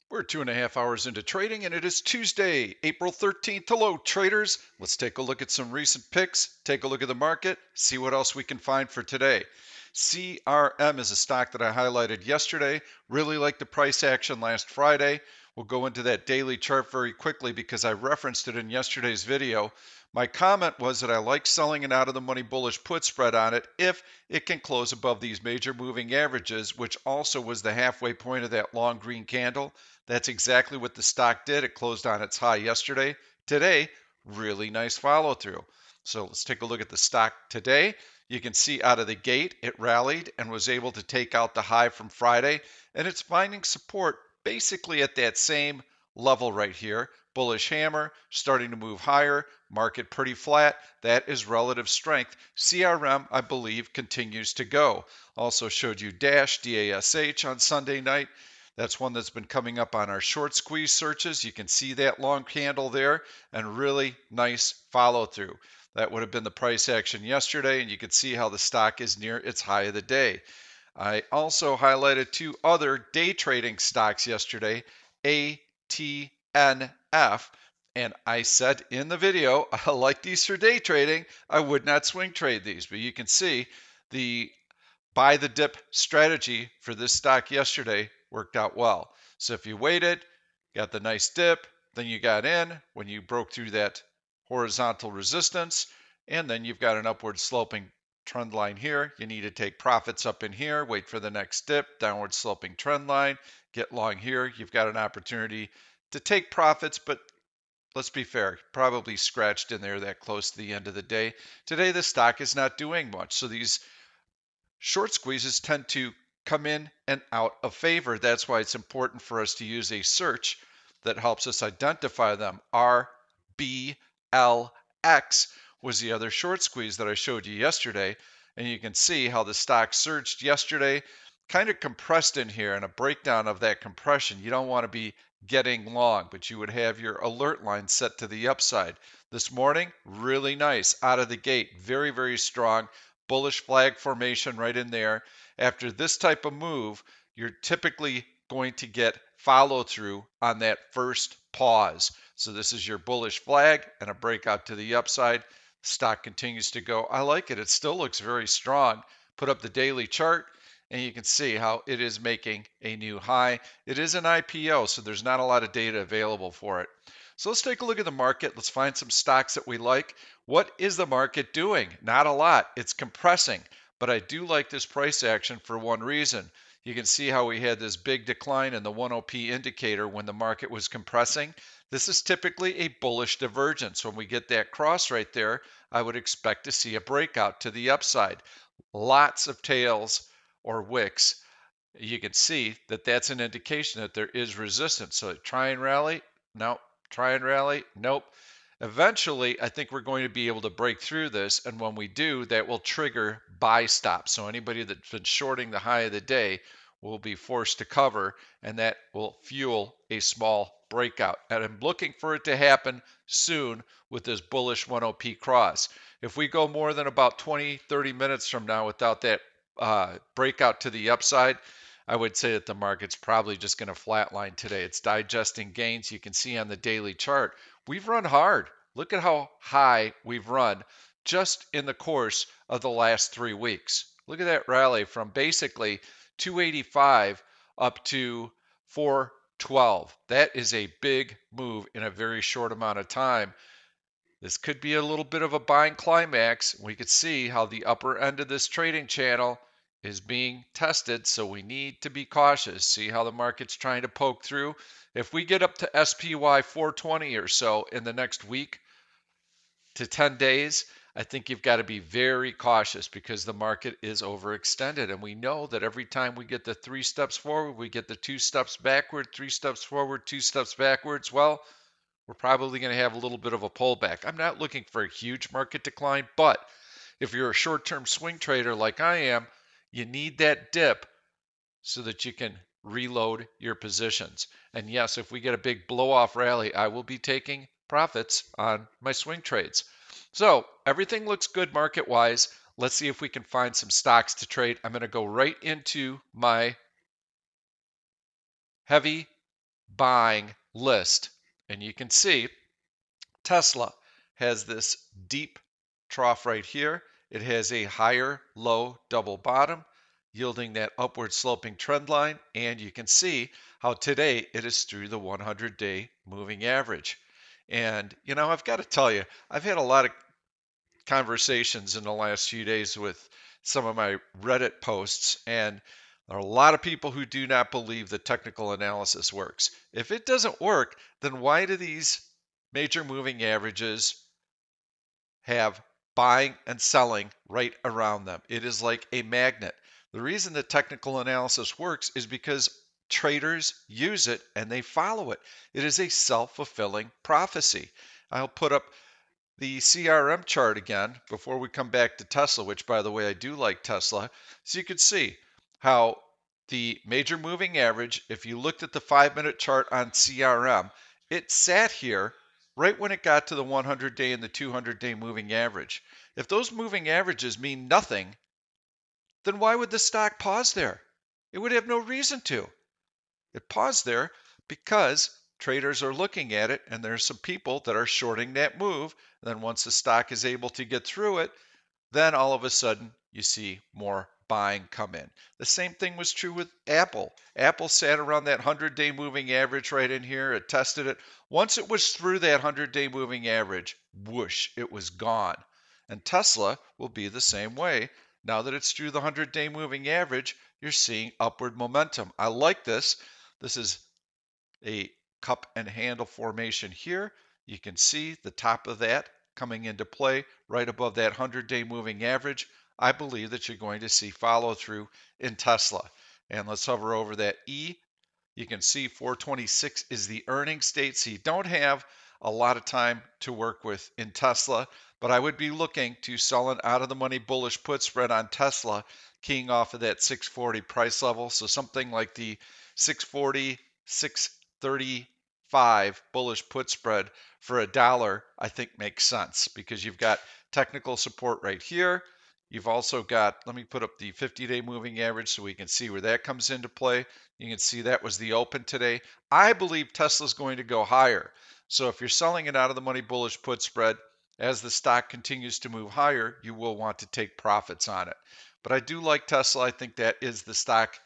We're 2.5 hours into trading, and it is Tuesday, April 13th. Hello, traders. Let's take a look at some recent picks, take a look at the market, see what else we can find for today. CRM is a stock that I highlighted yesterday. Really liked the price action last Friday. We'll go into that daily chart very quickly because I referenced it in yesterday's video. My comment was that I like selling an out of the money bullish put spread on it if it can close above these major moving averages, which also was the halfway point of that long green candle. That's exactly what the stock did. It closed on its high yesterday. Today, really nice follow through. So let's take a look at the stock today. You can see out of the gate, it rallied and was able to take out the high from Friday, and it's finding support basically at that same level right here. Bullish hammer starting to move higher, market pretty flat. That is relative strength. CRM, I believe, continues to go. Also showed you Dash, DASH on Sunday night. That's one that's been coming up on our short squeeze searches. You can see that long candle there and really nice follow through. That would have been the price action yesterday, and you can see how the stock is near its high of the day. I also highlighted two other day trading stocks yesterday, ATNF, and I said in the video, I like these for day trading. I would not swing trade these, but you can see the buy the dip strategy for this stock yesterday worked out well. So if you waited, got the nice dip, then you got in when you broke through that horizontal resistance, and then you've got an upward sloping trend line here. You need to take profits up in here, wait for the next dip, downward sloping trend line, get long here. You've got an opportunity to take profits, but let's be fair, probably scratched in there that close to the end of the day. Today, the stock is not doing much. So these short squeezes tend to come in and out of favor. That's why it's important for us to use a search that helps us identify them. RBLX was the other short squeeze that I showed you yesterday. And you can see how the stock surged yesterday, kind of compressed in here, and a breakdown of that compression. You don't want to be getting long, but you would have your alert line set to the upside. This morning, really nice out of the gate, very, very strong. Bullish flag formation right in there. After this type of move, you're typically going to get follow through on that first pause. So this is your bullish flag and a breakout to the upside. Stock continues to go. I like it. It still looks very strong. Put up the daily chart and you can see how it is making a new high. It is an IPO, so there's not a lot of data available for it. So let's take a look at the market. Let's find some stocks that we like. What is the market doing? Not a lot. It's compressing, but I do like this price action for one reason. You can see how we had this big decline in the 10p indicator when the market was compressing. This is typically a bullish divergence. When we get that cross right there, I would expect to see a breakout to the upside. Lots of tails or wicks. You can see that that's an indication that there is resistance. So try and rally. Nope. Try and rally. Nope. Eventually, I think we're going to be able to break through this, and when we do, that will trigger buy stops. So anybody that's been shorting the high of the day will be forced to cover, and that will fuel a small breakout. And I'm looking for it to happen soon with this bullish 10p cross. If we go more than about 20, 30 minutes from now without that breakout to the upside, I would say that the market's probably just going to flatline today. It's digesting gains. You can see on the daily chart, we've run hard. Look at how high we've run just in the course of the last 3 weeks. Look at that rally from basically 285 up to 412. That is a big move in a very short amount of time. This could be a little bit of a buying climax. We could see how the upper end of this trading channel is being tested, so we need to be cautious. See how the market's trying to poke through. If we get up to SPY 420 or so in the next week to 10 days, I think you've got to be very cautious because the market is overextended. And we know that every time we get the 3 steps forward, we get the 2 steps backward, 3 steps forward, 2 steps backwards. Well, we're probably going to have a little bit of a pullback. I'm not looking for a huge market decline, but if you're a short-term swing trader like I am, you need that dip so that you can reload your positions. And yes, if we get a big blow-off rally, I will be taking profits on my swing trades. So everything looks good market-wise. Let's see if we can find some stocks to trade. I'm going to go right into my heavy buying list. And you can see Tesla has this deep trough right here. It has a higher low double bottom, yielding that upward sloping trend line. And you can see how today it is through the 100-day moving average. And, I've got to tell you, I've had a lot of conversations in the last few days with some of my Reddit posts, and there are a lot of people who do not believe that technical analysis works. If it doesn't work, then why do these major moving averages have buying and selling right around them? It is like a magnet. The reason that technical analysis works is because traders use it and they follow it. It is a self-fulfilling prophecy. I'll put up the CRM chart again before we come back to Tesla, which, by the way, I do like Tesla. So you can see how the major moving average, if you looked at the 5-minute chart on CRM, it sat here right when it got to the 100-day and the 200-day moving average. If those moving averages mean nothing, then why would the stock pause there? It would have no reason to. It paused there because traders are looking at it and there's some people that are shorting that move. And then once the stock is able to get through it, then all of a sudden you see more buying come in. The same thing was true with Apple. Apple sat around that 100-day moving average right in here. It tested it. Once it was through that 100-day moving average, whoosh, it was gone. And Tesla will be the same way. Now that it's through the 100-day moving average, you're seeing upward momentum. I like this. This is a cup and handle formation here. You can see the top of that coming into play right above that 100-day moving average. I believe that you're going to see follow through in Tesla. And let's hover over that E. You can see 426 is the earnings date, so you don't have a lot of time to work with in Tesla, but I would be looking to sell an out of the money bullish put spread on Tesla, keying off of that 640 price level. So something like the 640, 635 bullish put spread for $1, I think makes sense because you've got technical support right here. You've also got, let me put up the 50-day moving average so we can see where that comes into play. You can see that was the open today. I believe Tesla's going to go higher. So if you're selling it out of the money bullish put spread, as the stock continues to move higher, you will want to take profits on it. But I do like Tesla. I think that is the stock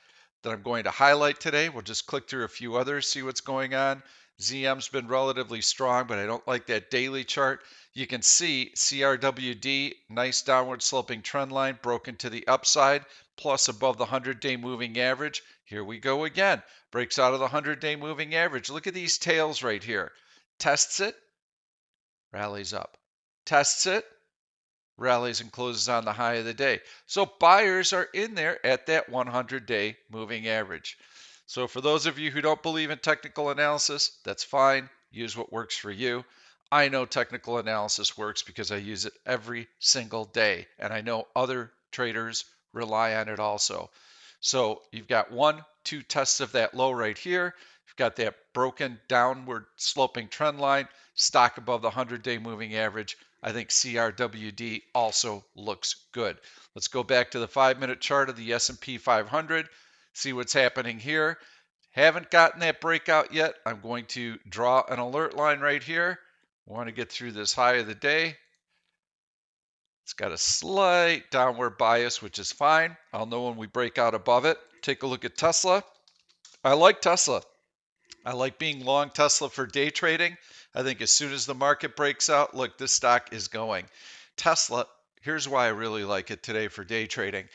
that I'm going to highlight today. We'll just click through a few others, see what's going on. ZM's been relatively strong, but I don't like that daily chart. You can see CRWD, nice downward sloping trend line, broken to the upside, plus above the 100-day moving average. Here we go again. Breaks out of the 100-day moving average. Look at these tails right here. Tests it, rallies up. Tests it, rallies and closes on the high of the day. So buyers are in there at that 100-day moving average. So for those of you who don't believe in technical analysis, that's fine. Use what works for you. I know technical analysis works because I use it every single day, and I know other traders rely on it also. So you've got 1, 2 tests of that low right here. You've got that broken downward sloping trend line, stock above the 100-day moving average. I think CRWD also looks good. Let's go back to the 5-minute chart of the S&P 500, see what's happening here. Haven't gotten that breakout yet. I'm going to draw an alert line right here. Want to get through this high of the day. It's got a slight downward bias, which is fine. I'll know when we break out above it. Take a look at Tesla. I like Tesla. I like being long Tesla for day trading. I think as soon as the market breaks out, look, this stock is going. Tesla, here's why I really like it today for day trading.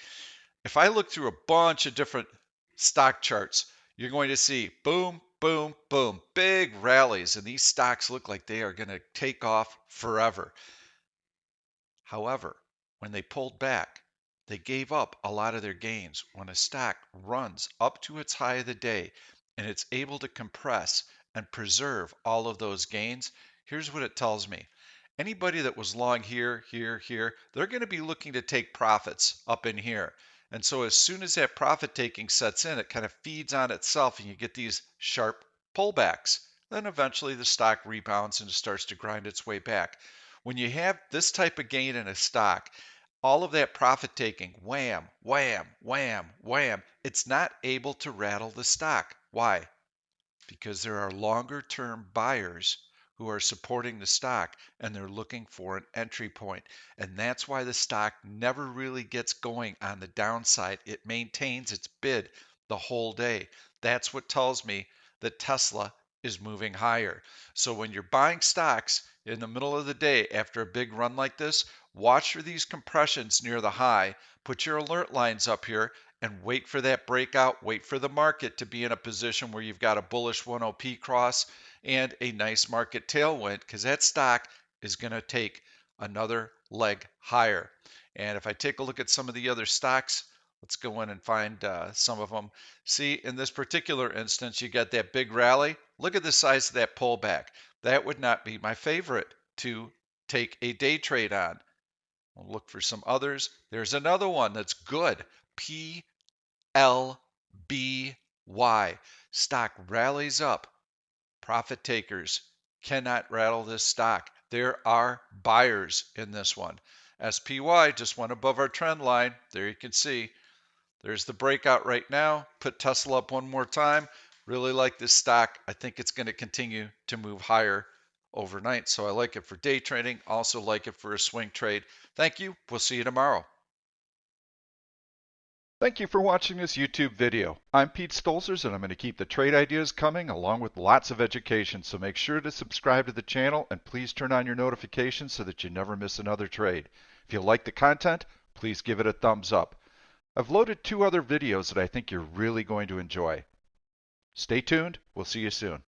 If I look through a bunch of different stock charts, you're going to see boom, boom, boom, big rallies, and these stocks look like they are going to take off forever. However, when they pulled back, they gave up a lot of their gains. When a stock runs up to its high of the day and it's able to compress and preserve all of those gains, here's what it tells me. Anybody that was long here, here, here, they're going to be looking to take profits up in here. And so as soon as that profit taking sets in, it kind of feeds on itself and you get these sharp pullbacks. Then eventually the stock rebounds and starts to grind its way back. When you have this type of gain in a stock, all of that profit taking, wham, wham, wham, wham, it's not able to rattle the stock. Why? because there are longer term buyers who are supporting the stock and they're looking for an entry point. And that's why the stock never really gets going on the downside. It maintains its bid the whole day. That's what tells me that Tesla is moving higher. So when you're buying stocks in the middle of the day after a big run like this, watch for these compressions near the high, put your alert lines up here, and wait for that breakout. Wait for the market to be in a position where you've got a bullish 1OP cross and a nice market tailwind, because that stock is going to take another leg higher. And if I take a look at some of the other stocks, let's go in and find some of them. See, in this particular instance, you got that big rally. Look at the size of that pullback. That would not be my favorite to take a day trade on. We'll look for some others. There's another one that's good. PLBY. Stock rallies up. Profit takers cannot rattle this stock. There are buyers in this one. SPY just went above our trend line. There you can see. There's the breakout right now. Put Tesla up one more time. Really like this stock. I think it's going to continue to move higher overnight. So I like it for day trading. Also like it for a swing trade. Thank you. We'll see you tomorrow. Thank you for watching this YouTube video. I'm Pete Stolzers and I'm going to keep the trade ideas coming along with lots of education, so make sure to subscribe to the channel and please turn on your notifications so that you never miss another trade. If you like the content, please give it a thumbs up. I've loaded 2 other videos that I think you're really going to enjoy. Stay tuned. We'll see you soon.